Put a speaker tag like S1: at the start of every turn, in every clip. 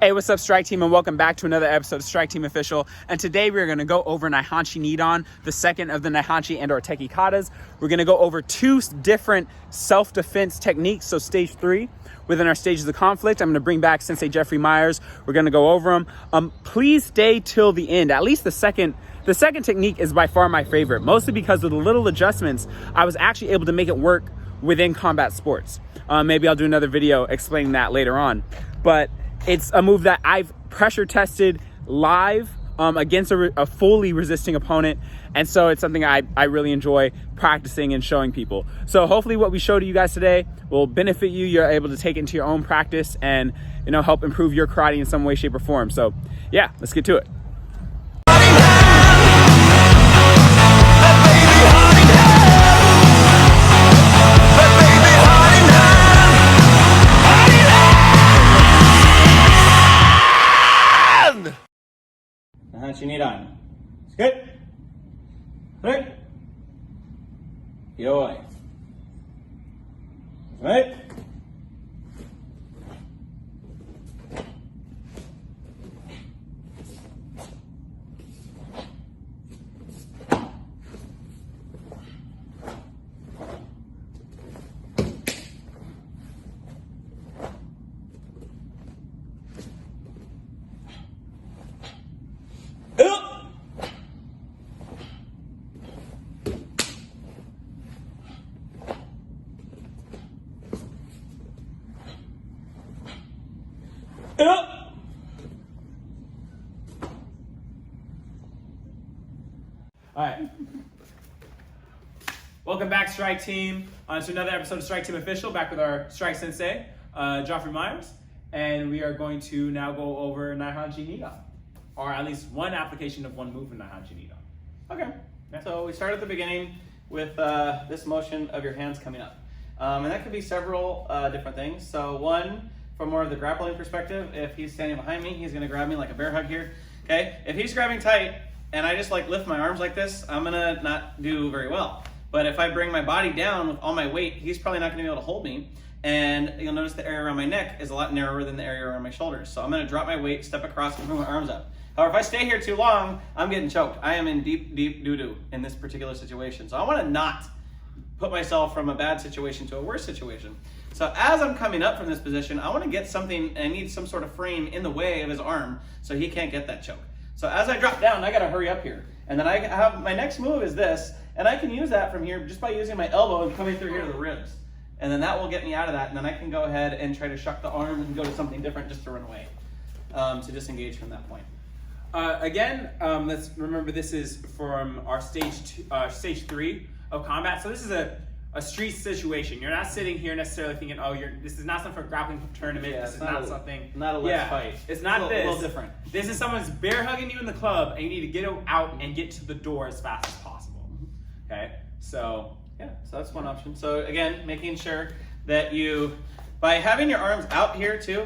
S1: Hey, what's up, Stryke Team, and welcome back to another episode of Stryke Team Official. And today we're going to go over Naihanchi Nidan, the second of the Naihanchi and or Tekki Katas. We're going to go over two different self-defense techniques, so stage 3 within our stages of conflict. I'm going to bring back Sensei Jeffrey Myers. We're going to go over them. Please stay till the end. At least the second technique is by far my favorite, mostly because of the little adjustments, I was actually able to make it work within combat sports. Maybe I'll do another video explaining that later on. But it's a move that I've pressure tested live against a fully resisting opponent. And so it's something I really enjoy practicing and showing people. So hopefully what we show to you guys today will benefit you. You're able to take it into your own practice and, help improve your karate in some way, shape, or form. So yeah, let's get to it.
S2: Naihanchi Nidan. Good. Right. Yoi. Right.
S1: All right. Welcome back, Stryke Team, to another episode of Stryke Team Official, back with our Stryke Sensei, Jeffrey Myers. And we are going to now go over Naihanchi Nidan, or at least one application of one move in Naihanchi Nidan.
S2: Okay.
S1: Yeah.
S2: So we start at the beginning with this motion of your hands coming up. And that could be several different things. So one, from more of the grappling perspective, if he's standing behind me, he's gonna grab me like a bear hug here. Okay. If he's grabbing tight and I just like lift my arms like this, I'm gonna not do very well. But if I bring my body down with all my weight, he's probably not gonna be able to hold me. And you'll notice the area around my neck is a lot narrower than the area around my shoulders. So I'm gonna drop my weight, step across, and bring my arms up. However, if I stay here too long, I'm getting choked. I am in deep, deep doo-doo in this particular situation. So I wanna not put myself from a bad situation to a worse situation. So as I'm coming up from this position, I wanna get something, I need some sort of frame in the way of his arm so he can't get that choke. So as I drop down, I gotta hurry up here. And then I have, my next move is this, and I can use that from here just by using my elbow and coming through here to the ribs. And then that will get me out of that, and then I can go ahead and try to shuck the arm and go to something different just to run away, to disengage from that point.
S1: Again, let's remember this is from our stage 3 of combat. So this is a street situation. You're not sitting here necessarily thinking, oh, this is not something for a grappling tournament.
S2: Yeah,
S1: this is not something.
S2: Not a let's fight.
S1: It's not
S2: a little different.
S1: This is someone's bear hugging you in the club, and you need to get out and get to the door as fast as possible. Okay, so
S2: yeah, so that's one option. So again, making sure that you, by having your arms out here too,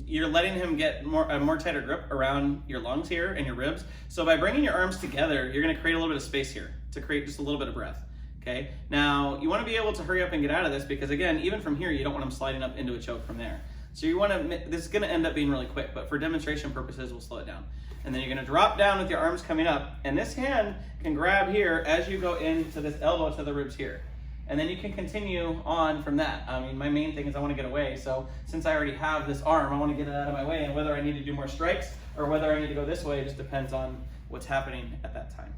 S2: you're letting him get a more tighter grip around your lungs here and your ribs. So by bringing your arms together, you're going to create a little bit of space here to create just a little bit of breath. Okay. Now you want to be able to hurry up and get out of this because again, even from here, you don't want him sliding up into a choke from there. So you want to, this is going to end up being really quick, but for demonstration purposes, we'll slow it down. And then you're going to drop down with your arms coming up, and this hand can grab here as you go into this elbow to the ribs here. And then you can continue on from that. I mean, my main thing is I want to get away. So since I already have this arm, I want to get it out of my way, and whether I need to do more strikes or whether I need to go this way just depends on what's happening at that time.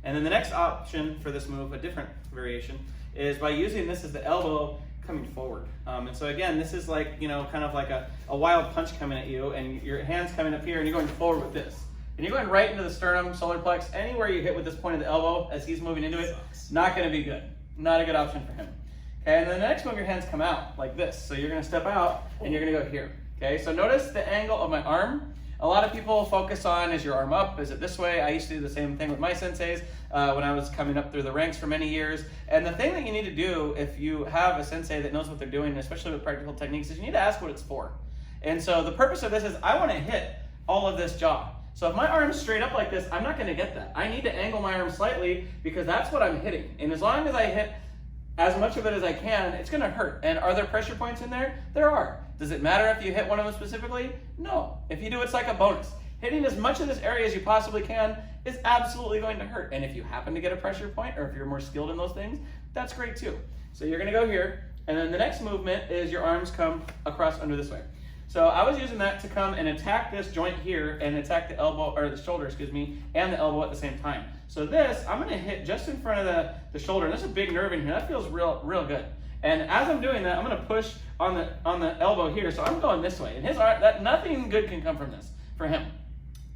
S2: And then the next option for this move, a different variation, is by using this as the elbow coming forward. And so again, this is like, kind of like a wild punch coming at you, and your hand's coming up here, and you're going forward with this. And you're going right into the sternum, solar plex, anywhere you hit with this point of the elbow as he's moving into it, not gonna be good. Not a good option for him. Okay, and then the next move, your hands come out like this. So you're gonna step out, and you're gonna go here. Okay, so notice the angle of my arm. A lot of people focus on, is your arm up? Is it this way? I used to do the same thing with my senseis when I was coming up through the ranks for many years. And the thing that you need to do if you have a sensei that knows what they're doing, especially with practical techniques, is you need to ask what it's for. And so the purpose of this is I want to hit all of this jaw. So if my arm's straight up like this, I'm not going to get that. I need to angle my arm slightly because that's what I'm hitting. And as long as I hit as much of it as I can, it's going to hurt. And are there pressure points in there? There are. Does it matter if you hit one of them specifically? No. If you do, it's like a bonus. Hitting as much of this area as you possibly can is absolutely going to hurt. And if you happen to get a pressure point, or if you're more skilled in those things, that's great too. So you're gonna go here, and then the next movement is your arms come across under this way. So I was using that to come and attack this joint here and attack the elbow, or the shoulder, excuse me, and the elbow at the same time. So this, I'm gonna hit just in front of the shoulder, and there's a big nerve in here. That feels real good. And as I'm doing that, I'm gonna push on the elbow here, so I'm going this way. And his arm, nothing good can come from this, for him.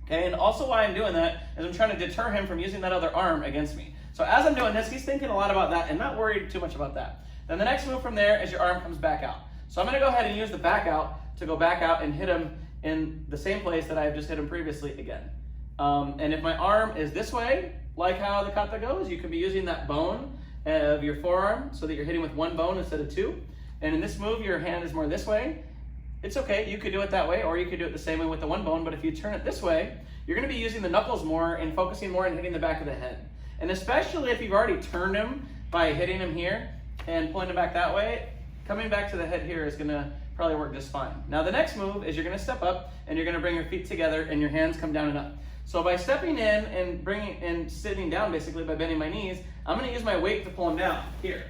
S2: Okay, and also why I'm doing that is I'm trying to deter him from using that other arm against me. So as I'm doing this, he's thinking a lot about that and not worried too much about that. Then the next move from there is your arm comes back out. So I'm gonna go ahead and use the back out to go back out and hit him in the same place that I've just hit him previously again. And if my arm is this way, like how the kata goes, you can be using that bone of your forearm so that you're hitting with one bone instead of two. And in this move, your hand is more this way. It's okay, you could do it that way, or you could do it the same way with the one bone, but if you turn it this way, you're gonna be using the knuckles more and focusing more on hitting the back of the head. And especially if you've already turned him by hitting him here and pulling him back that way, coming back to the head here is gonna probably work just fine. Now the next move is you're gonna step up and you're gonna bring your feet together and your hands come down and up. So by stepping in and bringing and sitting down basically by bending my knees, I'm gonna use my weight to pull him down here.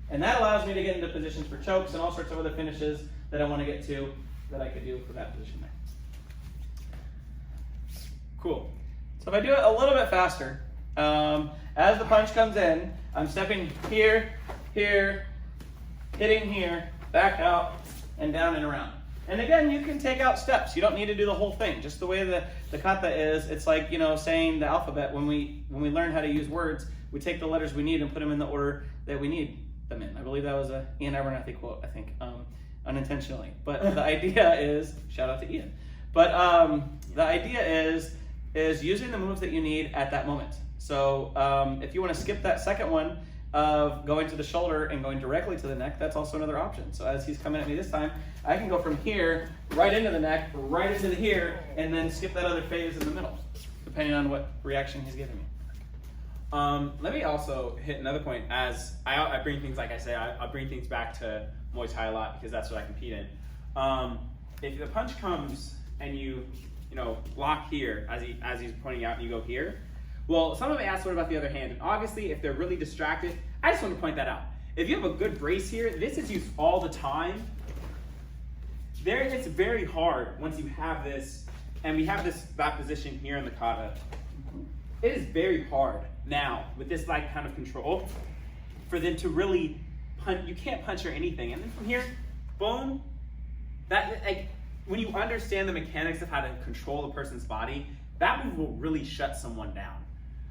S2: And that allows me to get into positions for chokes and all sorts of other finishes that I wanna get to that I could do for that position there. Cool. So if I do it a little bit faster, as the punch comes in, I'm stepping here, here, hitting here, back out, and down and around. And again, you can take out steps. You don't need to do the whole thing. Just the way the kata is, it's like, you know, saying the alphabet. When we learn how to use words, we take the letters we need and put them in the order that we need them in. I believe that was a Ian Abernathy quote, I think, unintentionally. But the idea is, shout out to Ian. But the idea is using the moves that you need at that moment. So if you want to skip that second one of going to the shoulder and going directly to the neck, that's also another option. So as he's coming at me this time, I can go from here, right into the neck, right into the here, and then skip that other phase in the middle, depending on what reaction he's giving me.
S1: Let me also hit another point. As I bring things, like I say, I bring things back to Muay Thai a lot because that's what I compete in. If the punch comes and you block here as he's pointing out and you go here, well, someone may ask what about the other hand, and obviously if they're really distracted, I just want to point that out. If you have a good brace here, this is used all the time. It's very hard once you have this, and we have this back position here in the kata. It is very hard now with this like kind of control for them to really punch. You can't punch or anything, and then from here, boom. That like when you understand the mechanics of how to control a person's body, that move will really shut someone down.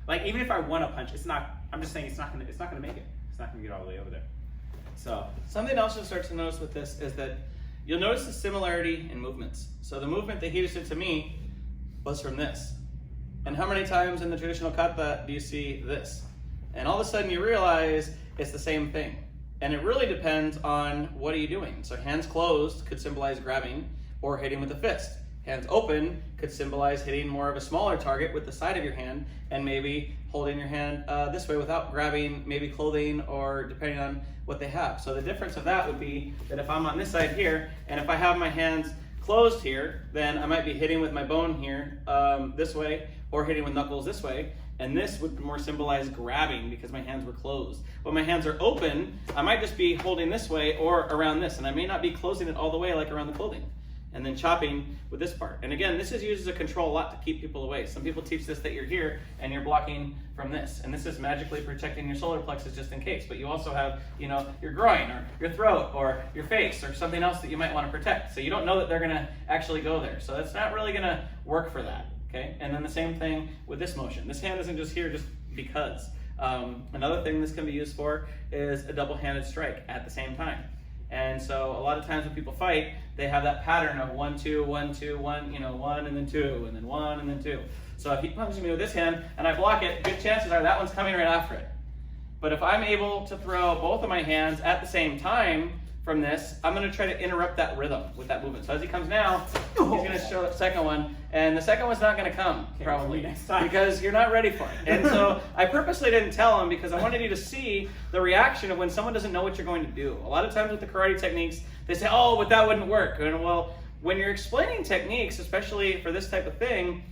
S1: Like even if I want to punch, it's not. I'm just saying it's not gonna make it. It's not gonna get all the way over there. So
S2: something else you'll start to notice with this is that you'll notice the similarity in movements. So the movement that he just did to me was from this. And how many times in the traditional kata do you see this? And all of a sudden you realize it's the same thing. And it really depends on what are you doing. So hands closed could symbolize grabbing or hitting with a fist. Hands open could symbolize hitting more of a smaller target with the side of your hand and maybe holding your hand this way without grabbing maybe clothing or depending on what they have. So the difference of that would be that if I'm on this side here and if I have my hands closed here, then I might be hitting with my bone here this way or hitting with knuckles this way. And this would more symbolize grabbing because my hands were closed. When my hands are open, I might just be holding this way or around this, and I may not be closing it all the way like around the clothing. And then chopping with this part. And again, this is used as a control a lot to keep people away. Some people teach this that you're here and you're blocking from this. And this is magically protecting your solar plexus just in case. But you also have, your groin or your throat or your face or something else that you might want to protect. So you don't know that they're gonna actually go there. So that's not really gonna work for that, okay? And then the same thing with this motion. This hand isn't just here just because. Another thing this can be used for is a double-handed strike at the same time. And so a lot of times when people fight, they have that pattern of 1, 2, 1, 2, 1, 1 and then 2, and then 1 and then 2. So if he punches me with this hand and I block it, good chances are that one's coming right after it. But if I'm able to throw both of my hands at the same time from this, I'm gonna try to interrupt that rhythm with that movement. So as he comes now, He's gonna show the second one, and the second one's not gonna come probably
S1: next time.
S2: because you're not ready for it. And so I purposely didn't tell him because I wanted you to see the reaction of when someone doesn't know what you're going to do. A lot of times with the karate techniques, they say, "Oh, but that wouldn't work." And well, when you're explaining techniques, especially for this type of thing,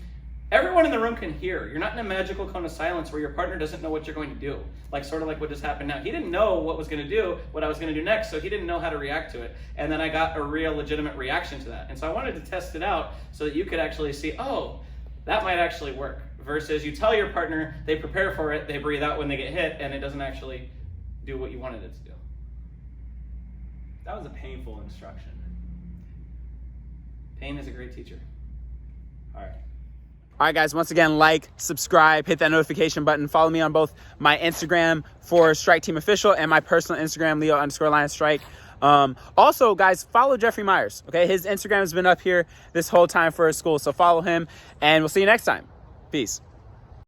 S2: everyone in the room can hear. You're not in a magical cone of silence where your partner doesn't know what you're going to do. Like sort of like what just happened now. He didn't know what was going to do, what I was going to do next, so he didn't know how to react to it. And then I got a real legitimate reaction to that. And so I wanted to test it out so that you could actually see, oh, that might actually work. Versus you tell your partner, they prepare for it, they breathe out when they get hit, and it doesn't actually do what you wanted it to do.
S1: That was a painful instruction.
S2: Pain is a great teacher.
S1: All right. All right, guys, once again, like, subscribe, hit that notification button. Follow me on both my Instagram for Stryke Team Official and my personal Instagram, Leo_Lion_Stryke. Also, guys, follow Jeffrey Myers, okay? His Instagram has been up here this whole time for his school, so follow him, and we'll see you next time. Peace.